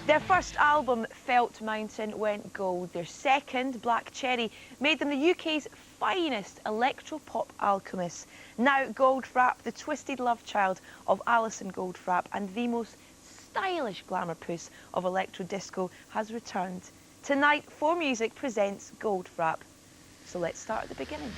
Their first album, Felt Mountain, went gold. Their second, Black Cherry, made them the UK's finest electro-pop alchemists. Now Goldfrapp, the twisted love child of Alison Goldfrapp and the most stylish glamour puss of electro-disco, has returned. Tonight, 4Music presents Goldfrapp. So let's start at the beginning.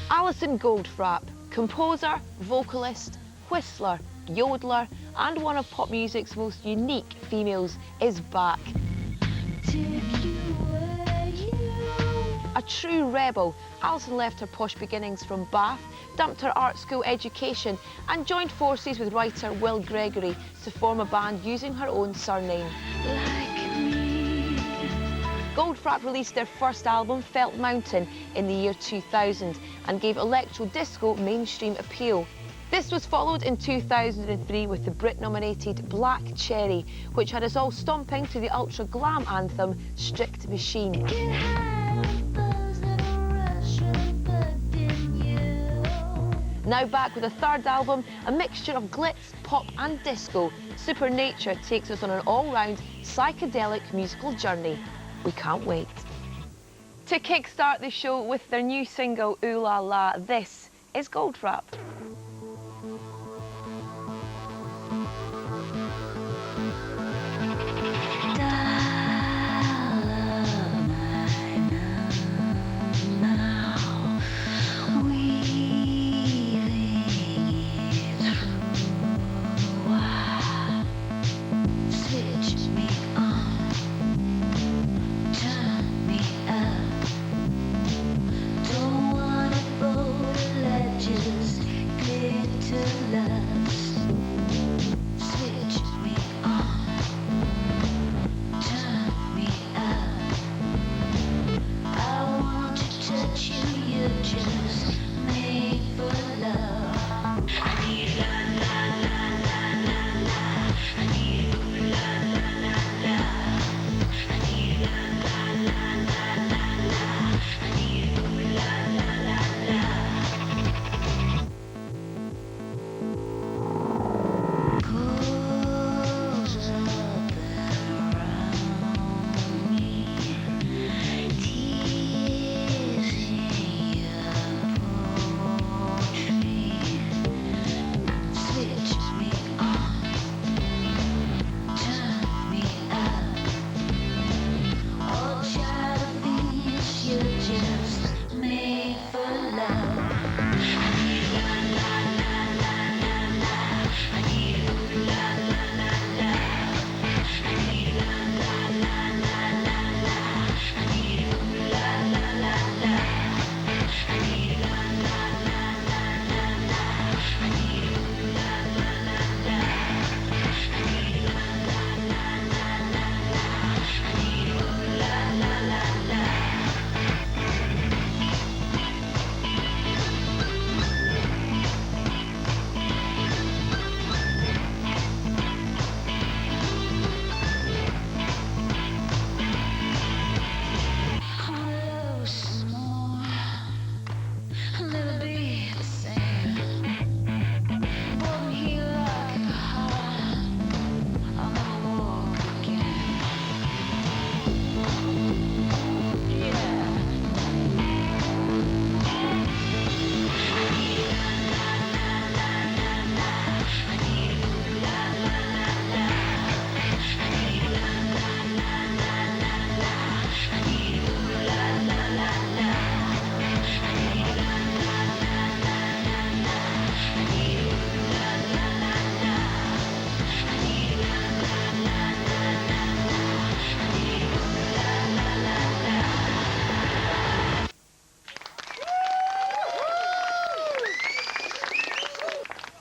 Alison Goldfrapp, composer, vocalist, whistler, yodeler, and one of pop music's most unique females, is back. A true rebel, Alison left her posh beginnings from Bath, dumped her art school education, and joined forces with writer Will Gregory to form a band using her own surname. Goldfrapp released their first album, Felt Mountain, in the year 2000 and gave electro-disco mainstream appeal. This was followed in 2003 with the Brit-nominated Black Cherry, which had us all stomping to the ultra-glam anthem, Strict Machine. Now back with a third album, a mixture of glitz, pop and disco, Supernature takes us on an all-round psychedelic musical journey. We can't wait. To kickstart the show with their new single, Ooh La La, this is Goldfrapp.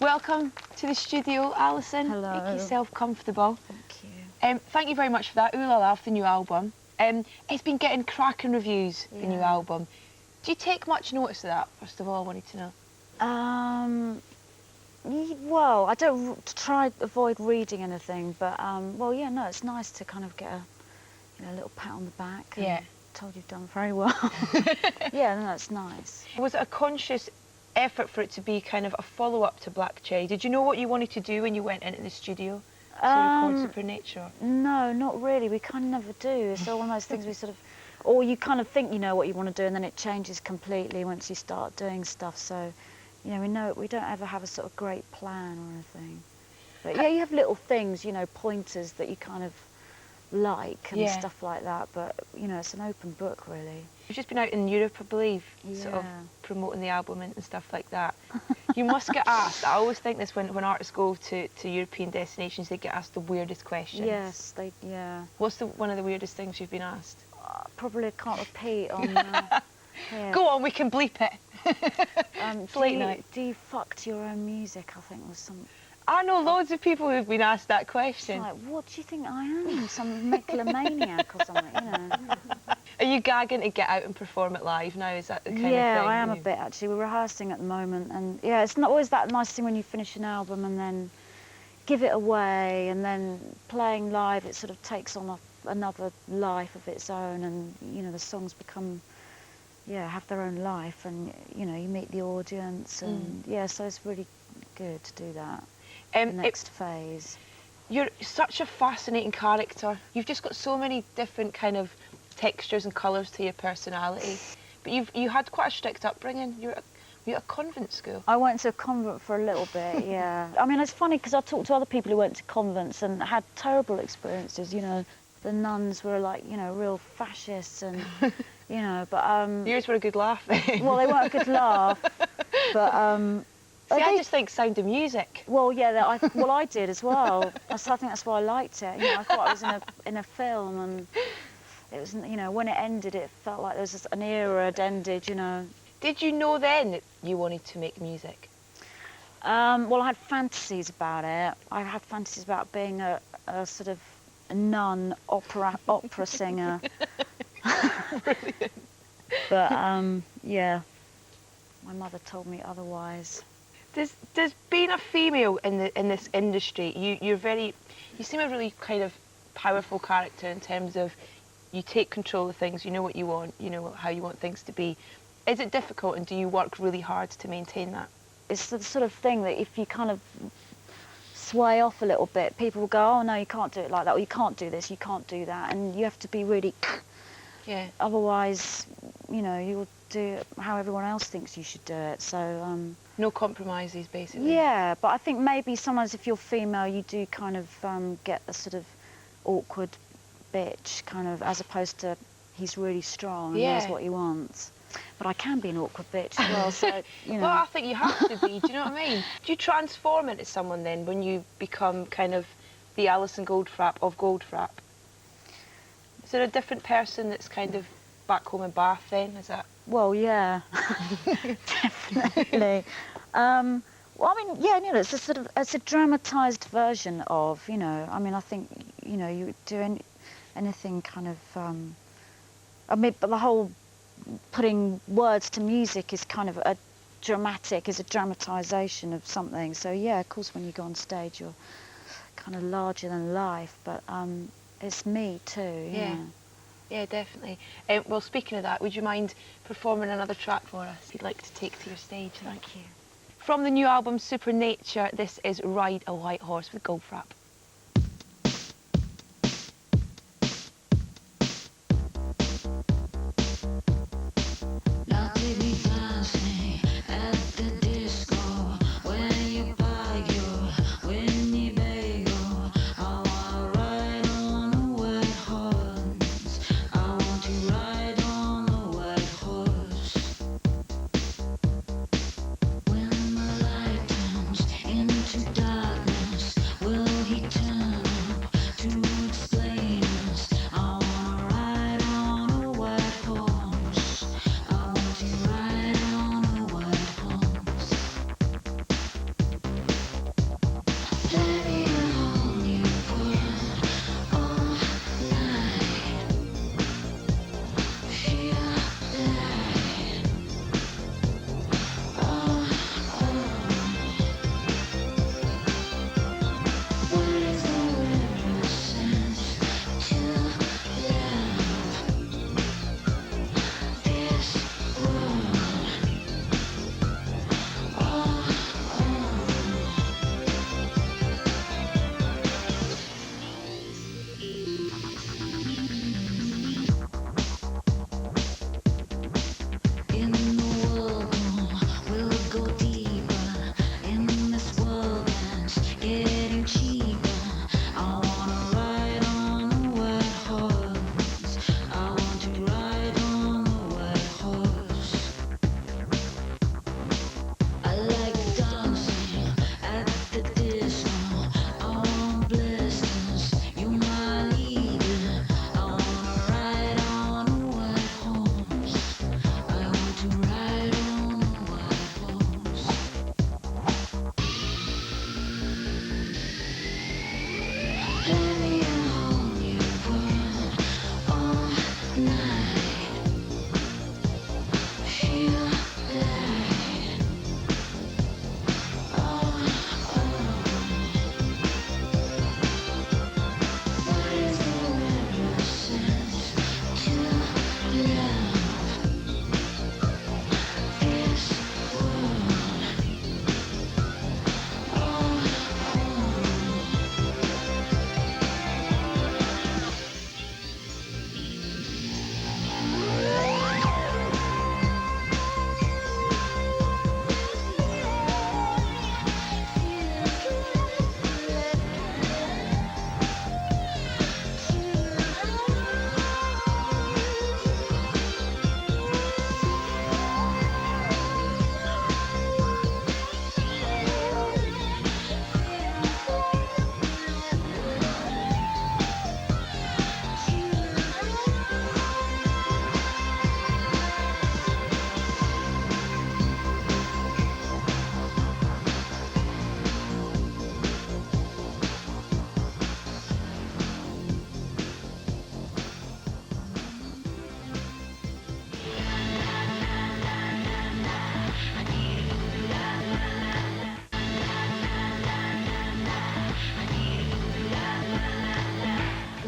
Welcome to the studio, Alison. Hello. Make yourself comfortable. Thank you. Thank you very much for that. Ooh La La, for the new album. It's been getting cracking reviews, the new album. Do you take much notice of that, first of all, I wanted to know? Well, I don't try to avoid reading anything, but, well, yeah, no, it's nice to kind of get a little pat on the back. And Yeah. told you've done very well. Yeah, no, that's nice. Was it a conscious effort for it to be kind of a follow-up to Black Cherry. Did you know what you wanted to do when you went into the studio to record Supernature? No, not really. We kind of never do. It's all one of those things we sort of, or you kind of think you know what you want to do, and then it changes completely once you start doing stuff. So, you know, we don't ever have a sort of great plan or anything. But yeah, you have little things, you know, pointers that you kind of like and stuff like that. But you know, it's an open book really. You've just been out in Europe, I believe, sort of promoting the album and stuff like that. You must get asked, I always think this when artists go to European destinations, they get asked the weirdest questions. Yes, What's one of the weirdest things you've been asked? Probably can't repeat on... yeah. Go on, we can bleep it. It's late night. Do you fuck to your own music, I think was some... I know loads of people who've been asked that question. It's like, what do you think I am? Some megalomaniac or something, you know? Are you gagging to get out and perform it live now? Is that the kind of thing? Yeah, I am a bit actually. We're rehearsing at the moment, and yeah, it's not always that nice thing when you finish an album and then give it away, and then playing live, it sort of takes on another life of its own, and you know the songs become, have their own life, and you know you meet the audience, and so it's really good to do that. The next phase. You're such a fascinating character. You've just got so many different kind of textures and colours to your personality. But you had quite a strict upbringing. You were at a convent school. I went to a convent for a little bit, yeah. I mean, it's funny because I talked to other people who went to convents and had terrible experiences, you know. The nuns were like, you know, real fascists and, you know, but... Yours were a good laugh then. Well, they weren't a good laugh, but... See, I just think Sound of Music. Well, yeah, I did as well. I think that's why I liked it. You know, I thought I was in a film, and it was, you know, when it ended, it felt like there was an era had ended, you know. Did you know then that you wanted to make music? Well, I had fantasies about it. I had fantasies about being a sort of nun opera singer. Brilliant. But yeah, my mother told me otherwise. Does being a female in this industry, you seem a really kind of powerful character in terms of you take control of things, you know what you want, you know how you want things to be. Is it difficult, and do you work really hard to maintain that? It's the sort of thing that if you kind of sway off a little bit, people will go, oh no, you can't do it like that, or you can't do this, you can't do that, and you have to be really... Yeah. Otherwise, you know, you'll do it how everyone else thinks you should do it, so... No compromises, basically. Yeah, but I think maybe sometimes if you're female, you do kind of get a sort of awkward bitch, kind of, as opposed to he's really strong and knows what he wants. But I can be an awkward bitch as well, so, you know... Well, I think you have to be, do you know what I mean? Do you transform into someone then when you become kind of the Alison Goldfrapp of Goldfrapp? Is there a different person that's kind of back home in Bath then, is that? Well, yeah, definitely. Well, I mean, yeah, you know, it's a dramatised version of, you know, I mean, I think, you know, you do anything kind of, I mean, but the whole putting words to music is kind of a dramatisation of something. So, yeah, of course, when you go on stage, you're kind of larger than life, but it's me too, yeah. Yeah, definitely. Well, speaking of that, would you mind performing another track for us you'd like to take to your stage? Thank you. From the new album Supernature, this is Ride a White Horse with Goldfrapp. Will he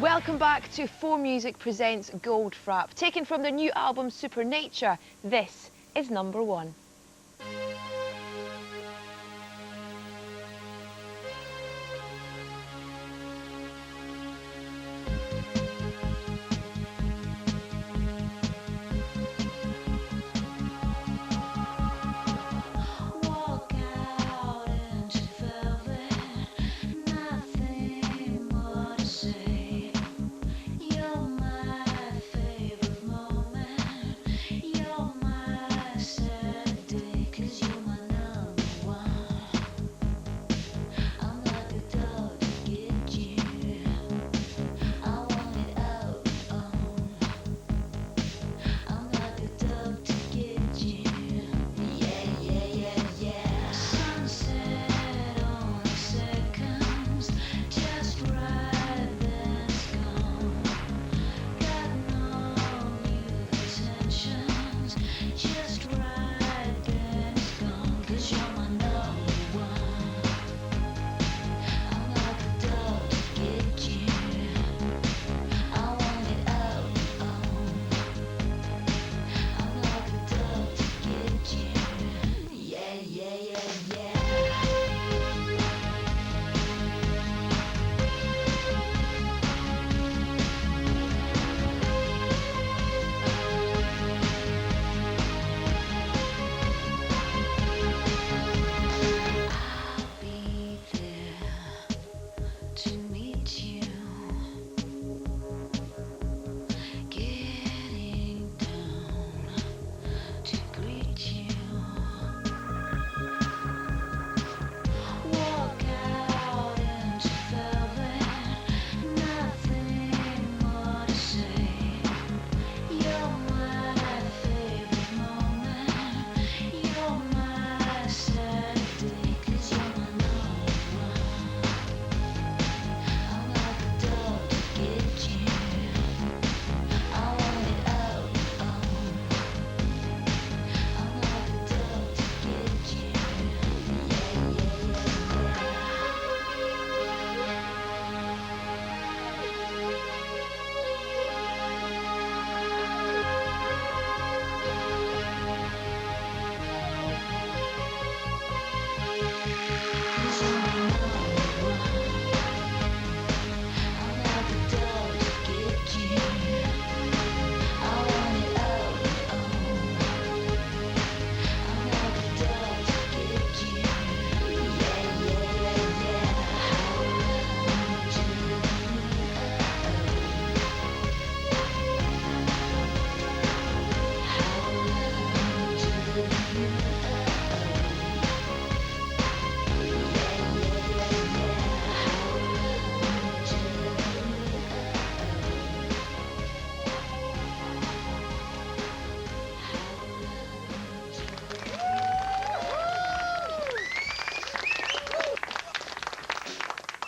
Welcome back to 4Music presents Goldfrapp. Taken from their new album Supernature, this is number 1.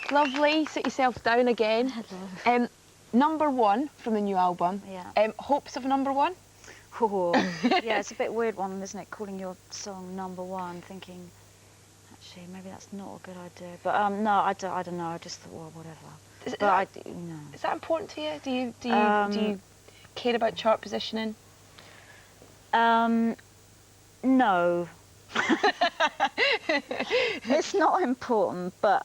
Lovely, sit yourself down again. Hello. Number 1 from the new album. Yeah. Hopes of number 1? Oh, yeah, it's a bit weird one, isn't it? Calling your song number 1, thinking, actually, maybe that's not a good idea. But no, I don't know. I just thought, well, whatever. Is that important to you? Do you care about chart positioning? No. It's not important, but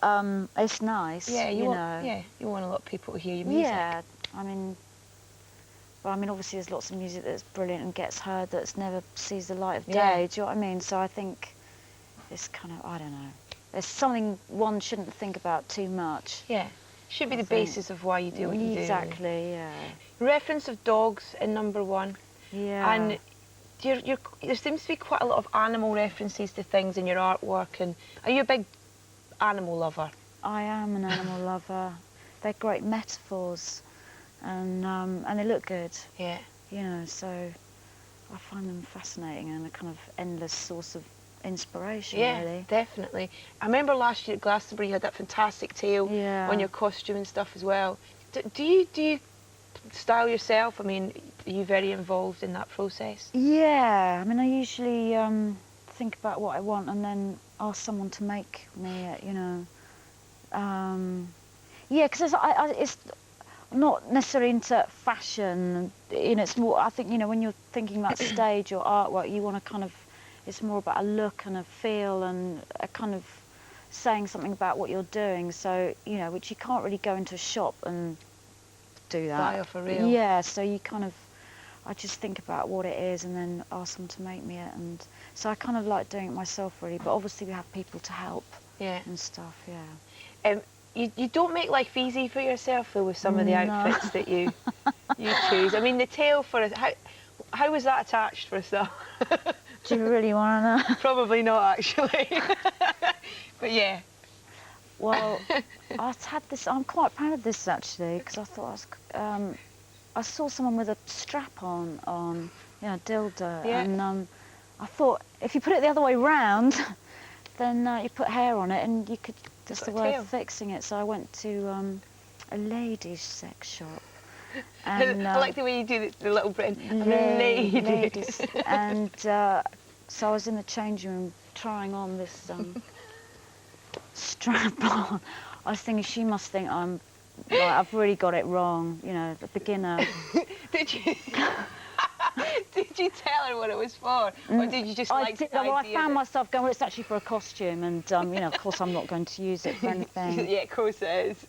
it's nice. Yeah, you want a lot of people to hear your music. Yeah, I mean, obviously there's lots of music that's brilliant and gets heard that's never sees the light of day. Yeah. Do you know what I mean? So I think it's kind of, I don't know. There's something one shouldn't think about too much. Yeah, should be the basis of why you do what you do. Exactly. Yeah. Reference of dogs in number 1. Yeah. And there seems to be quite a lot of animal references to things in your artwork. And are you a big animal lover? I am an animal lover. They're great metaphors, and they look good. Yeah. You know, so I find them fascinating and a kind of endless source of inspiration. Yeah, really. definitely. I remember last year at Glastonbury you had that fantastic tail on your costume and stuff as well. Do you style yourself? I mean, are you very involved in that process? Yeah, I mean, I usually think about what I want and then ask someone to make me it, you know. Yeah, because not necessarily into fashion. You know, it's more, I think, you know, when you're thinking about stage or artwork, you want to kind of, it's more about a look and a feel and a kind of saying something about what you're doing. So, you know, which you can't really go into a shop and do that. Buy off a reel. Yeah, so you kind of, I just think about what it is and then ask them to make me it. And so I kind of like doing it myself, really. But obviously we have people to help and stuff, yeah. You don't make life easy for yourself, though, with some of the outfits that you choose. I mean, the tail for it, how was that attached for a start? Do you really want to know? Probably not, actually. But yeah. Well, I've had this, I'm quite proud of this, actually, because I thought I saw someone with a strap on, you know, dildo, and I thought if you put it the other way round, then you put hair on it and you could, that's the way of fixing it. So I went to a ladies' sex shop. And, I like the way you do the little Britain. Ladies. And so I was in the changing room trying on this strap on. I was thinking, she must think I'm, like, I've really got it wrong, you know, the beginner. Did you? Did you tell her what it was for, or did you just like the idea? Well, I found myself going, well, it's actually for a costume, and you know, of course, I'm not going to use it for anything. Yeah, of course it is.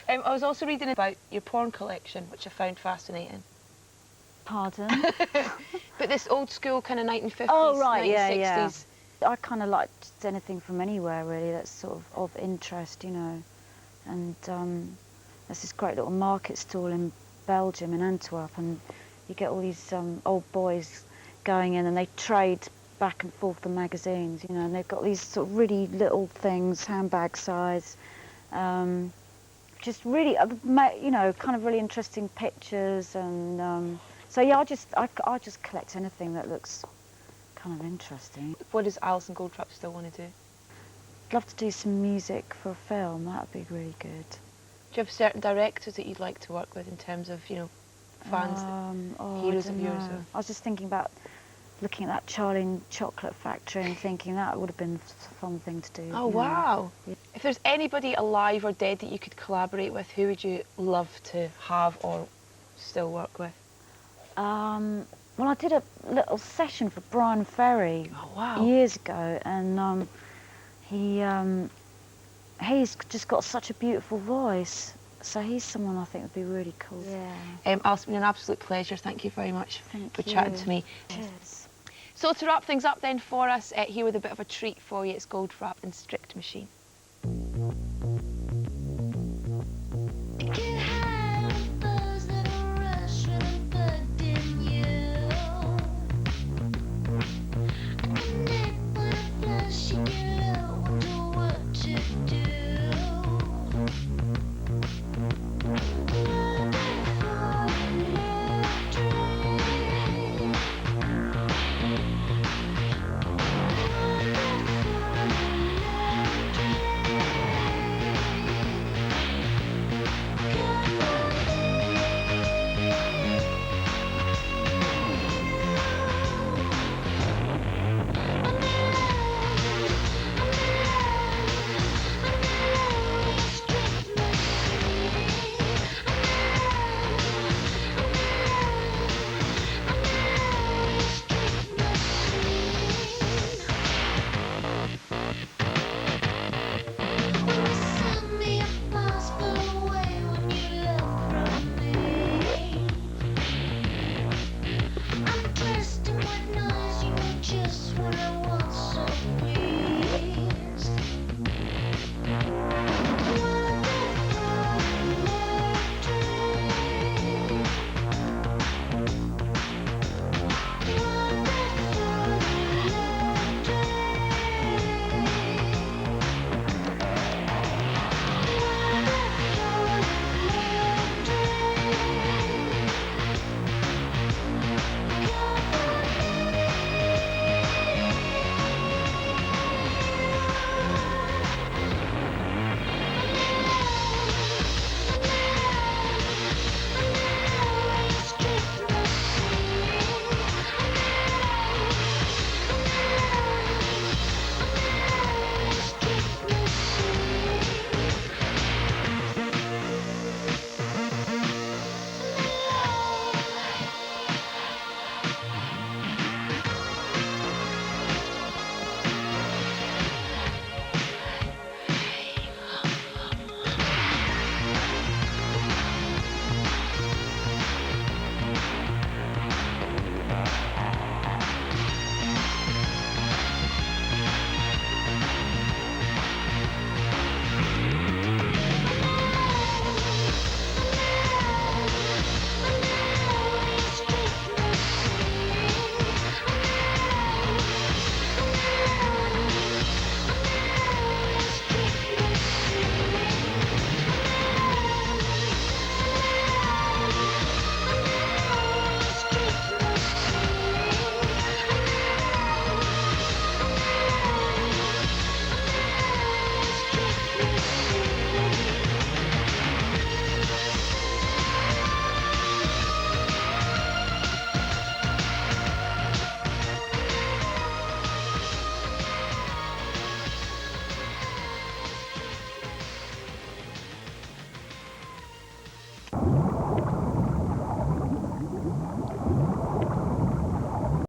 I was also reading about your porn collection, which I found fascinating. Pardon? But this old school kind of 1950s, oh, right, 1960s. Yeah. I kind of liked anything from anywhere, really, that's sort of interest, you know. And there's this great little market stall in Belgium, in Antwerp, and you get all these old boys going in and they trade back and forth the magazines, you know, and they've got these sort of really little things, handbag size, just really, you know, kind of really interesting pictures. And so, yeah, I just collect anything that looks kind of interesting. What does Alison Goldfrapp still want to do? I'd love to do some music for a film, that would be really good. Do you have certain directors that you'd like to work with in terms of, you know, fans, heroes of yours? I was just thinking about looking at that Charlie and Chocolate Factory and thinking that would have been a fun thing to do. Oh, wow. Yeah. If there's anybody alive or dead that you could collaborate with, who would you love to have or still work with? Well, I did a little session for Brian Ferry years ago, and he's just got such a beautiful voice. So he's someone I think would be really cool. Yeah. Alison, it's been an absolute pleasure. Thank you very much for chatting to me. Cheers. So to wrap things up then for us, here with a bit of a treat for you, it's Goldfrapp and Strict Machine.